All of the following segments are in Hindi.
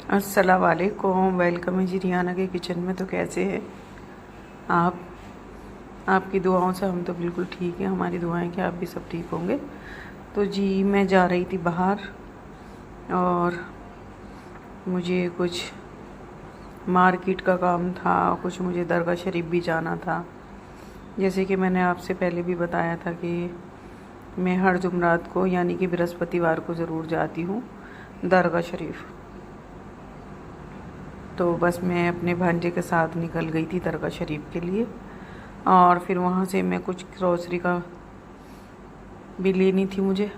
अस्सलाम वालेकुम। वेलकम है जी रियाना के किचन में। तो कैसे हैं आप? आपकी दुआओं से हम तो बिल्कुल ठीक हैं। हमारी दुआएं कि आप भी सब ठीक होंगे। तो जी मैं जा रही थी बाहर और मुझे कुछ मार्केट का काम था, कुछ मुझे दरगाह शरीफ भी जाना था। जैसे कि मैंने आपसे पहले भी बताया था कि मैं हर जुमरात को यानी कि बृहस्पतिवार को ज़रूर जाती हूँ दरगाह शरीफ। तो बस मैं अपने भांजे के साथ निकल गई थी दरगाह शरीफ के लिए, और फिर वहाँ से मैं कुछ ग्रॉसरी का भी लेनी थी मुझे,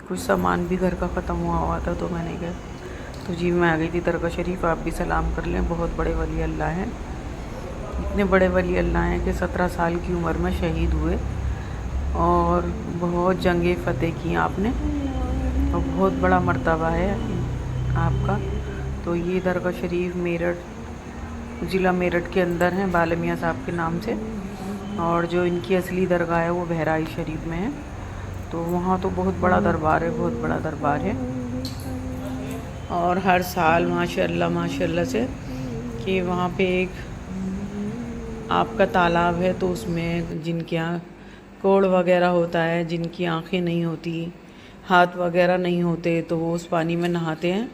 कुछ सामान भी घर का ख़त्म हुआ था तो मैंने कहा तो जी मैं आ गई थी दरगाह शरीफ। आप भी सलाम कर लें, बहुत बड़े वली अल्लाह हैं। इतने बड़े वली अल्लाह हैं कि 17 साल की उम्र में शहीद हुए और बहुत जंगें फ़तेह की आपने, और बहुत बड़ा मर्तबा है आपका। तो ये दरगाह शरीफ मेरठ, ज़िला मेरठ के अंदर है, बाला मियाँ साहब के नाम से। और जो इनकी असली दरगाह है वो बहराइच शरीफ में है। तो वहाँ तो बहुत बड़ा दरबार है, बहुत बड़ा दरबार है। और हर साल माशाल्लाह से कि वहाँ पे एक आपका तालाब है, तो उसमें जिनके यहाँ कोढ़ वगैरह होता है, जिनकी आँखें नहीं होती, हाथ वगैरह नहीं होते, तो वो उस पानी में नहाते हैं।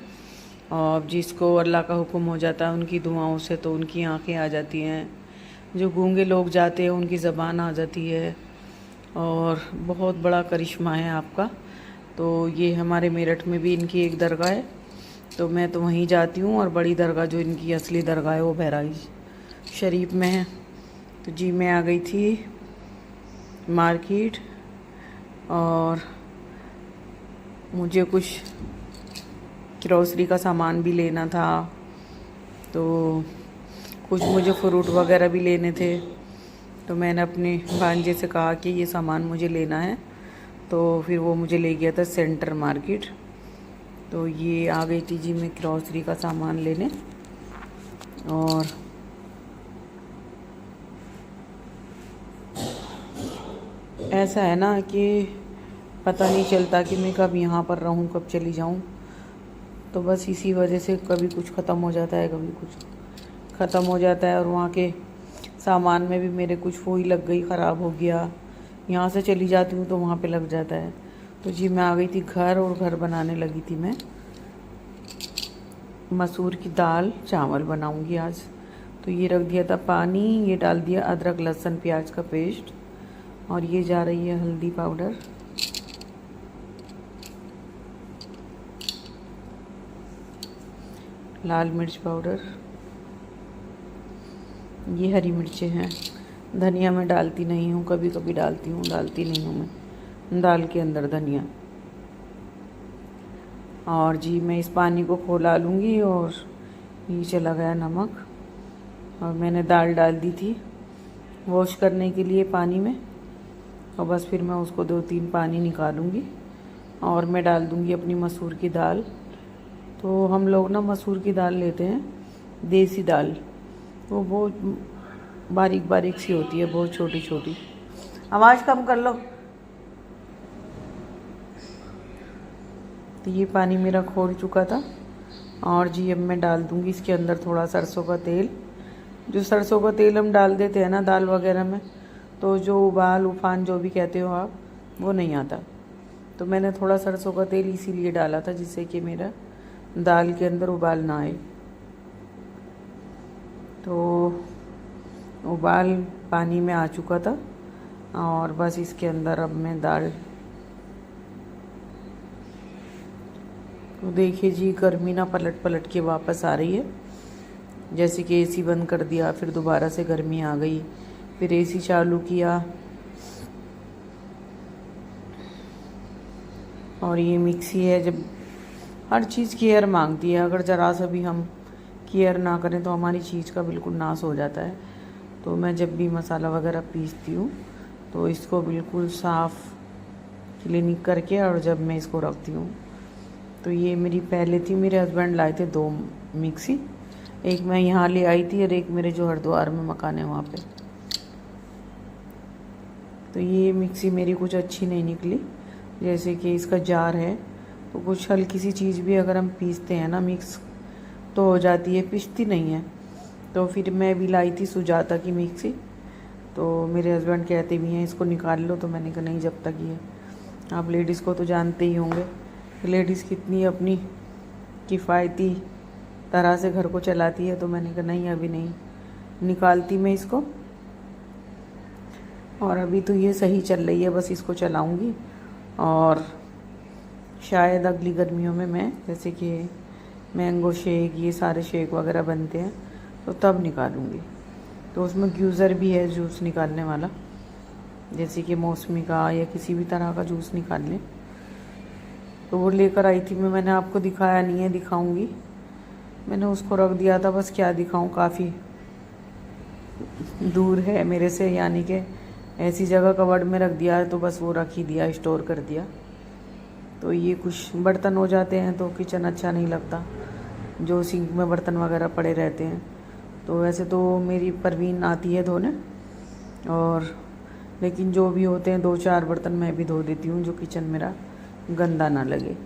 और जिसको अल्लाह का हुक्म हो जाता है उनकी दुआओं से तो उनकी आंखें आ जाती हैं। जो गूंगे लोग जाते हैं उनकी ज़बान आ जाती है। और बहुत बड़ा करिश्मा है आपका। तो ये हमारे मेरठ में भी इनकी एक दरगाह है, तो मैं तो वहीं जाती हूँ। और बड़ी दरगाह जो इनकी असली दरगाह है वो बहराइच शरीफ में है। तो जी मैं आ गई थी मार्केट और मुझे कुछ ग्रॉसरी का सामान भी लेना था, तो कुछ मुझे फ्रूट वगैरह भी लेने थे। तो मैंने अपने भांजे से कहा कि ये सामान मुझे लेना है, तो फिर वो मुझे ले गया था सेंटर मार्केट। तो ये आ गई थी जी मैं ग्रॉसरी का सामान लेने। और ऐसा है ना कि पता नहीं चलता कि मैं कब यहाँ पर रहूँ कब चली जाऊँ। तो बस इसी वजह से कभी कुछ ख़त्म हो जाता है, कभी कुछ ख़त्म हो जाता है। और वहाँ के सामान में भी मेरे कुछ फूई लग गई, ख़राब हो गया। यहाँ से चली जाती हूँ तो वहाँ पे लग जाता है। तो जी मैं आ गई थी घर, और घर बनाने लगी थी मैं मसूर की दाल चावल बनाऊँगी आज। तो ये रख दिया था पानी, ये डाल दिया अदरक लहसुन प्याज का पेस्ट, और ये जा रही है हल्दी पाउडर, लाल मिर्च पाउडर, ये हरी मिर्चें हैं। धनिया मैं डालती नहीं हूँ, कभी कभी डालती हूँ, डालती नहीं हूँ मैं दाल के अंदर धनिया। और जी मैं इस पानी को खौला लूँगी। और ये चला गया नमक, और मैंने दाल डाल दी थी वॉश करने के लिए पानी में, और बस फिर मैं उसको 2-3 पानी निकालूँगी और मैं डाल दूँगी अपनी मसूर की दाल। तो हम लोग ना मसूर की दाल लेते हैं, देसी दाल, वो बहुत बारीक बारीक सी होती है, बहुत छोटी छोटी। आवाज़ कम कर लो। तो ये पानी मेरा खौल चुका था, और जी अब मैं डाल दूँगी इसके अंदर थोड़ा सरसों का तेल। जो सरसों का तेल हम डाल देते हैं ना दाल वगैरह में, तो जो उबाल उफान जो भी कहते हो आप, वो नहीं आता। तो मैंने थोड़ा सरसों का तेल इसीलिए डाला था जिससे कि मेरा दाल के अंदर उबाल ना आए। तो उबाल पानी में आ चुका था, और बस इसके अंदर अब मैं दाल। तो देखिए जी गर्मी ना पलट पलट के वापस आ रही है। जैसे कि एसी बंद कर दिया, फिर दोबारा से गर्मी आ गई, फिर एसी चालू किया। और ये मिक्सी है, जब हर चीज़ केयर मांगती है, अगर ज़रा सा भी हम केयर ना करें तो हमारी चीज़ का बिल्कुल नाश हो जाता है। तो मैं जब भी मसाला वगैरह पीसती हूँ तो इसको बिल्कुल साफ़ क्लीनिक करके, और जब मैं इसको रखती हूँ। तो ये मेरी पहले थी, मेरे हस्बैंड लाए थे 2 मिक्सी, एक मैं यहाँ ले आई थी और एक मेरे जो हरिद्वार में मकान है वहाँ पे। तो ये मिक्सी मेरी कुछ अच्छी नहीं निकली। जैसे कि इसका जार है, तो कुछ हल्की सी चीज़ भी अगर हम पीसते हैं ना मिक्स तो हो जाती है, पिसती नहीं है। तो फिर मैं भी लाई थी सुजाता की मिक्सी, तो मेरे हस्बैंड कहते भी हैं इसको निकाल लो, तो मैंने कहा नहीं, जब तक ये, आप लेडीज़ को तो जानते ही होंगे कि लेडीज़ कितनी अपनी किफ़ायती तरह से घर को चलाती है। तो मैंने कहा नहीं, अभी नहीं निकालती मैं इसको, और अभी तो ये सही चल रही है, बस इसको चलाऊंगी। और शायद अगली गर्मियों में मैं, जैसे कि मैंगो शेक, ये सारे शेक वगैरह बनते हैं, तो तब निकालूंगी। तो उसमें गीज़र भी है जूस निकालने वाला, जैसे कि मौसमी का या किसी भी तरह का जूस निकालने, तो वो लेकर आई थी मैं। मैंने आपको दिखाया नहीं है, दिखाऊंगी। मैंने उसको रख दिया था, बस क्या दिखाऊं, काफ़ी दूर है मेरे से, यानी कि ऐसी जगह कवर्ड में रख दिया है, तो बस वो रख ही दिया, स्टोर कर दिया। तो ये कुछ बर्तन हो जाते हैं तो किचन अच्छा नहीं लगता, जो सिंक में बर्तन वगैरह पड़े रहते हैं। तो वैसे तो मेरी परवीन आती है धोने, और लेकिन जो भी होते हैं 2-4 बर्तन मैं भी धो देती हूँ, जो किचन मेरा गंदा ना लगे।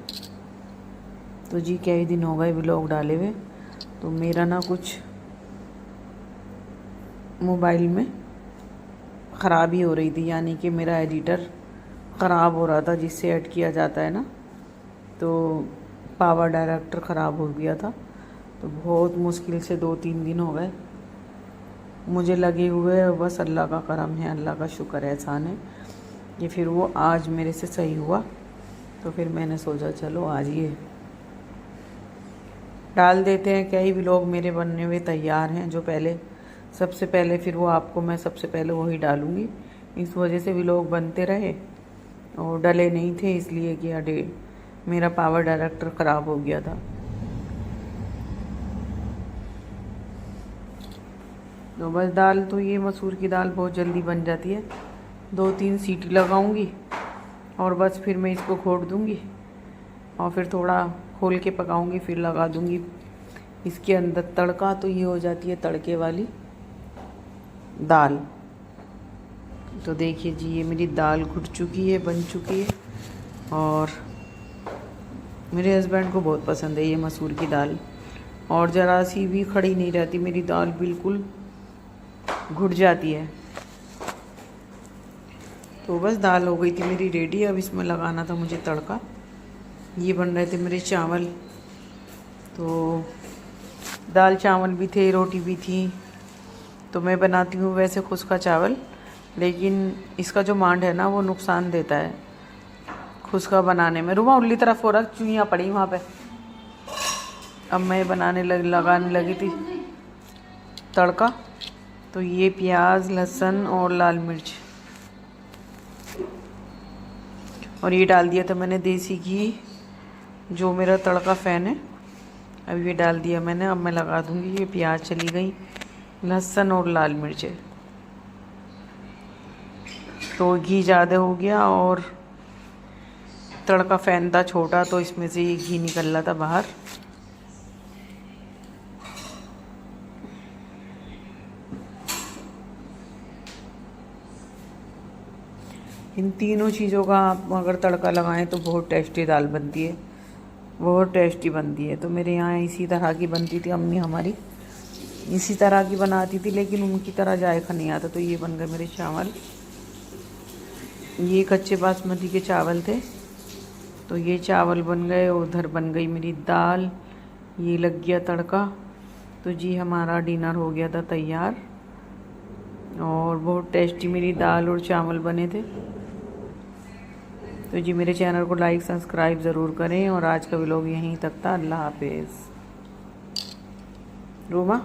तो जी कई दिन हो गए व्लॉग डाले हुए, तो मेरा ना कुछ मोबाइल में ख़राबी हो रही थी, यानी कि मेरा एडिटर ख़राब हो रहा था, जिससे ऐड किया जाता है ना, तो पावर डायरेक्टर ख़राब हो गया था। तो बहुत मुश्किल से 2-3 दिन हो गए मुझे लगे हुए, बस अल्लाह का करम है, अल्लाह का शुक्र एहसान है कि फिर वो आज मेरे से सही हुआ। तो फिर मैंने सोचा चलो आज ये डाल देते हैं। कई व्लॉग मेरे बनने हुए तैयार हैं, जो पहले सबसे पहले, फिर वो आपको मैं सबसे पहले वही डालूँगी। इस वजह से व्लॉग बनते रहे और डले नहीं थे, इसलिए कि मेरा पावर डायरेक्टर ख़राब हो गया था। तो बस दाल, तो ये मसूर की दाल बहुत जल्दी बन जाती है, 2-3 सीटी लगाऊंगी और बस फिर मैं इसको खोल दूंगी और फिर थोड़ा खोल के पकाऊंगी, फिर लगा दूंगी इसके अंदर तड़का। तो ये हो जाती है तड़के वाली दाल। तो देखिए जी, ये मेरी दाल घुट चुकी है, बन चुकी है, और मेरे हस्बैंड को बहुत पसंद है ये मसूर की दाल, और ज़रा सी भी खड़ी नहीं रहती मेरी दाल, बिल्कुल घुट जाती है। तो बस दाल हो गई थी मेरी रेडी, अब इसमें लगाना था मुझे तड़का। ये बन रहे थे मेरे चावल, तो दाल चावल भी थे, रोटी भी थी। तो मैं बनाती हूँ वैसे खुश्का चावल, लेकिन इसका जो मांड है ना वो नुकसान देता है खुश्का बनाने में। रुमा उल्ली तरफ हो रहा, चुइयाँ पड़ी वहाँ पे। अब मैं लगाने लगी थी तड़का। तो ये प्याज, लहसुन और लाल मिर्च, और ये डाल दिया था मैंने देसी घी, जो मेरा तड़का फ़ैन है। अब ये डाल दिया मैंने। अब मैं लगा दूँगी। ये प्याज चली गई, लहसुन और लाल मिर्चें। तो घी ज़्यादा हो गया और तड़का फ़ैन था छोटा, तो इसमें से ये घी निकल रहा था बाहर। इन तीनों चीज़ों का आप अगर तड़का लगाएं तो बहुत टेस्टी दाल बनती है, बहुत टेस्टी बनती है। तो मेरे यहाँ इसी तरह की बनती थी, अम्मी हमारी इसी तरह की बनाती थी, लेकिन उनकी तरह जायका नहीं आता। तो ये बन गए मेरे चावल। ये कच्चे बासमती के चावल थे, तो ये चावल बन गए। उधर बन गई मेरी दाल, ये लग गया तड़का। तो जी हमारा डिनर हो गया था तैयार, और बहुत टेस्टी मेरी दाल और चावल बने थे। तो जी मेरे चैनल को लाइक सब्सक्राइब ज़रूर करें, और आज का व्लॉग यहीं तक था। अल्लाह हाफिज़। रोमा।